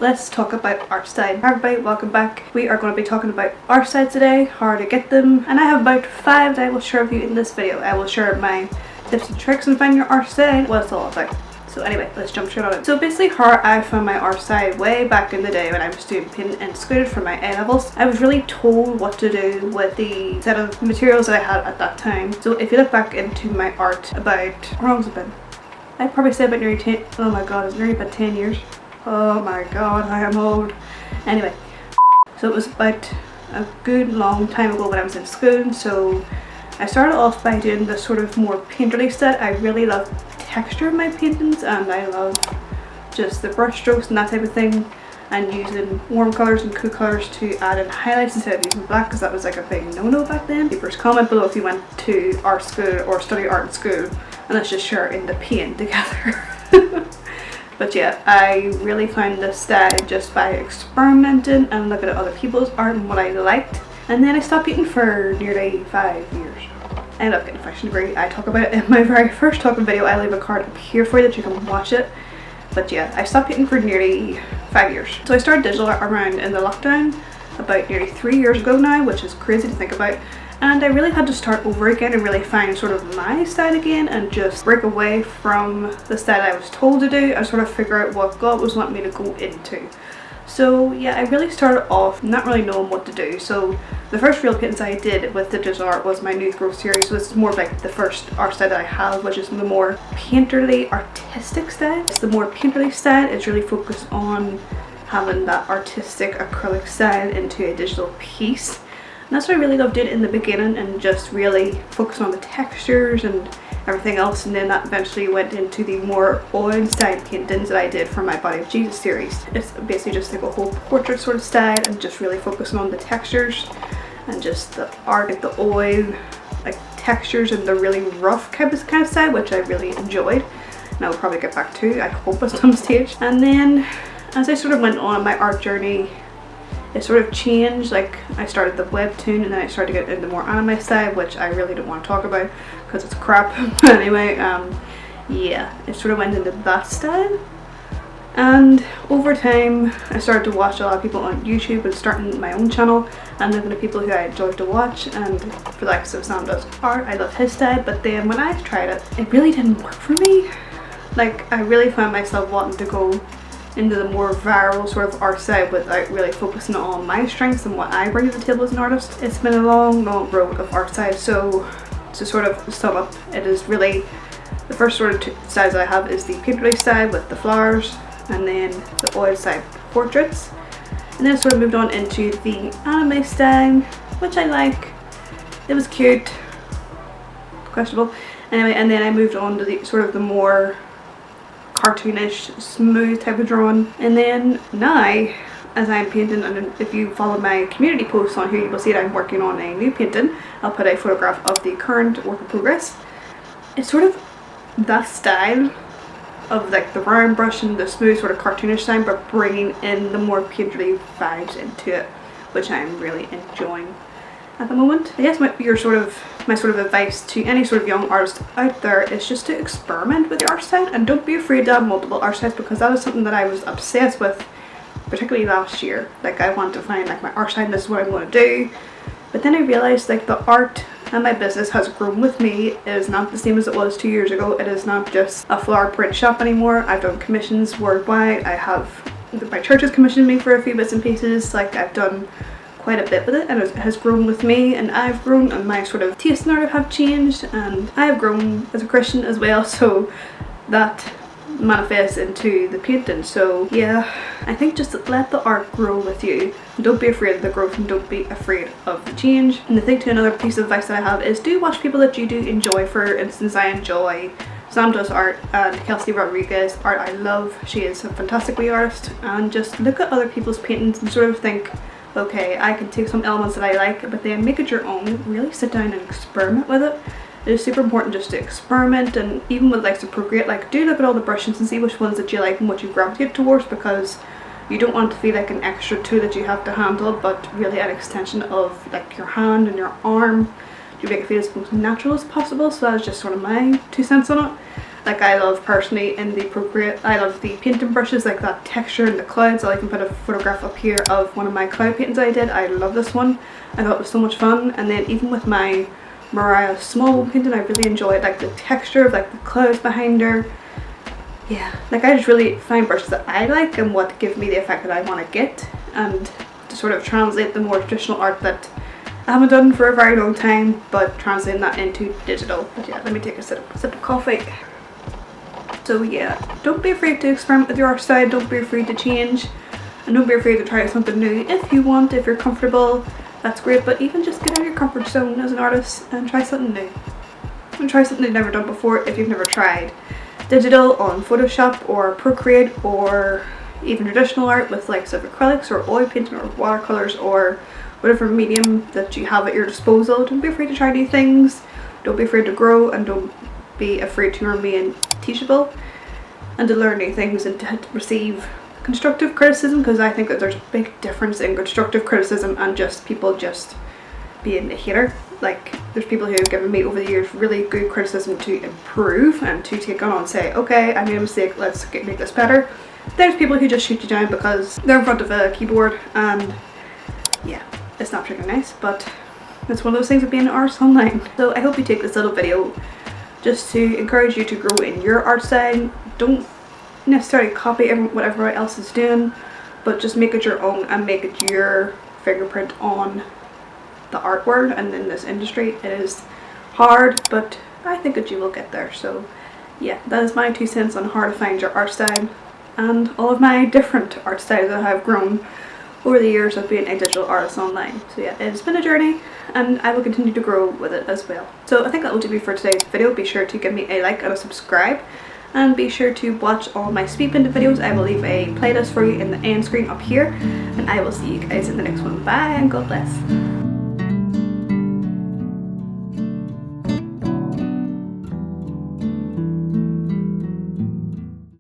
let's talk about art style. Hi everybody, welcome back. We are going to be talking about art styles today, how to get them, and I have about 5 that I will share with you in this video. I will share my tips and tricks on finding your art style, what it's all about. So anyway, let's jump straight on it. So basically how I found my art style way back in the day when I was doing painting and school for my A-levels. I was really told what to do with the set of materials that I had at that time. So if you look back into my art about, how long has it been? I'd probably say about nearly 10, oh my god, it's nearly about 10 years. Oh my god, I am old. Anyway, so it was about a good long time ago when I was in school. So I started off by doing this sort of more painterly style. I really love texture in my paintings, and I love just the brush strokes and that type of thing, and using warm colours and cool colours to add in highlights instead of using black, because that was like a big no-no back then. First comment below if you went to art school or study art in school, and let's just share in the paint together. But yeah, I really found this style just by experimenting and looking at other people's art and what I liked. And then I stopped painting for nearly 5 years. I ended up getting a fashion degree. I talk about it in my very first talking video. I leave a card up here for you that you can watch it. But yeah, I stopped painting for nearly 5 years. So I started digital art around in the lockdown about nearly 3 years ago now, which is crazy to think about. And I really had to start over again and really find sort of my style again and just break away from the style I was told to do and sort of figure out what God was wanting me to go into. So yeah, I really started off not really knowing what to do. So the first real paintings I did with the digital art was my New Growth series. So it's more like the first art style that I have, which is the more painterly artistic style. It's the more painterly style. It's really focused on having that artistic acrylic style into a digital piece. And that's what I really loved doing in the beginning, and just really focus on the textures and everything else. And then that eventually went into the more oil style paintings that I did for my Body of Jesus series. It's basically just like a whole portrait sort of style, and just really focusing on the textures and just the art, like the oil like textures and the really rough kind of style, which I really enjoyed, and I will probably get back to, I hope, at some stage. And then as I sort of went on my art journey, it sort of changed. Like I started the WEBTOON, and then I started to get into more anime style, which I really don't want to talk about because it's crap. But anyway, yeah, it sort of went into that style. And over time I started to watch a lot of people on YouTube and starting my own channel and looking at people who I enjoyed to watch. And for like, so Sam does art, I love his style, but then when I tried it, it really didn't work for me. Like I really found myself wanting to go into the more viral sort of art style without really focusing on my strengths and what I bring to the table as an artist. It's been a long road of art style. So to sort of sum up, it is really the first sort of two styles I have is the painterly style with the flowers, and then the oil style portraits, and then sort of moved on into the anime style, which I like. It was cute, questionable, anyway. And then I moved on to the sort of the more cartoonish, smooth type of drawing. And then now, as I'm painting, and if you follow my community posts on here, you will see that I'm working on a new painting. I'll put a photograph of the current work in progress. It's sort of that style of like the round brush and the smooth sort of cartoonish style, but bringing in the more painterly vibes into it, which I'm really enjoying at the moment. I guess my sort of advice to any sort of young artist out there is just to experiment with your art style, and don't be afraid to have multiple art styles, because that is something that I was obsessed with, particularly last year. Like I wanted to find like my art style, and this is what I'm going to do. But then I realized like the art and my business has grown with me. It is not the same as it was 2 years ago. It is not just a flower print shop anymore. I've done commissions worldwide. I have, my church has commissioned me for a few bits and pieces. Like I've done quite a bit with it, and it has grown with me, and I've grown, and my sort of taste in art have changed, and I have grown as a Christian as well, so that manifests into the painting. So yeah, I think just let the art grow with you. Don't be afraid of the growth, and don't be afraid of the change. And I think too, another piece of advice that I have is do watch people that you do enjoy. For instance, I enjoy Sam does art, and Kelsey Rodriguez art I love. She is a fantastic wee artist. And just look at other people's paintings and sort of think, okay, I can take some elements that I like, but then make it your own. Really sit down and experiment with it. It is super important just to experiment, and even with like the Procreate, like do look at all the brushes and see which ones that you like and what you gravitate towards, because you don't want to feel like an extra tool that you have to handle, but really an extension of like your hand and your arm. You make it feel as most natural as possible. So that's just sort of my 2 cents on it. Like I love personally in the Procreate, I love the painting brushes, like that texture in the clouds. So I can put a photograph up here of one of my cloud paintings I did. I love this one. I thought it was so much fun. And then even with my Mariah small painting, I really enjoy it, like the texture of like the clouds behind her. Yeah, like I just really find brushes that I like and what give me the effect that I want to get, and to sort of translate the more traditional art that I haven't done for a very long time, but translating that into digital. But yeah, let me take a sip of coffee. So yeah, don't be afraid to experiment with your art style, don't be afraid to change, and don't be afraid to try something new. If you want, if you're comfortable, that's great, but even just get out of your comfort zone as an artist and try something new. And try something you've never done before if you've never tried digital on Photoshop or Procreate, or even traditional art with like acrylics or oil painting or watercolors or whatever medium that you have at your disposal. Don't be afraid to try new things, don't be afraid to grow, and don't be afraid to remain teachable and to learn new things and to receive constructive criticism, because I think that there's a big difference in constructive criticism and just people just being a hater. Like there's people who have given me over the years really good criticism to improve and to take on and say, okay, I made a mistake, let's make this better. There's people who just shoot you down because they're in front of a keyboard, and yeah, it's not particularly nice, but it's one of those things of being an artist online. So I hope you take this little video just to encourage you to grow in your art style. Don't necessarily copy what everybody else is doing, but just make it your own and make it your fingerprint on the art world and in this industry. It is hard, but I think that you will get there. So yeah, that is my 2 cents on how to find your art style and all of my different art styles that have grown over the years of being a digital artist online. So yeah, it's been a journey and I will continue to grow with it as well. So I think that will do me for today's video. Be sure to give me a like and a subscribe, and be sure to watch all my speed painted videos. I will leave a playlist for you in the end screen up here, and I will see you guys in the next one. Bye and God bless.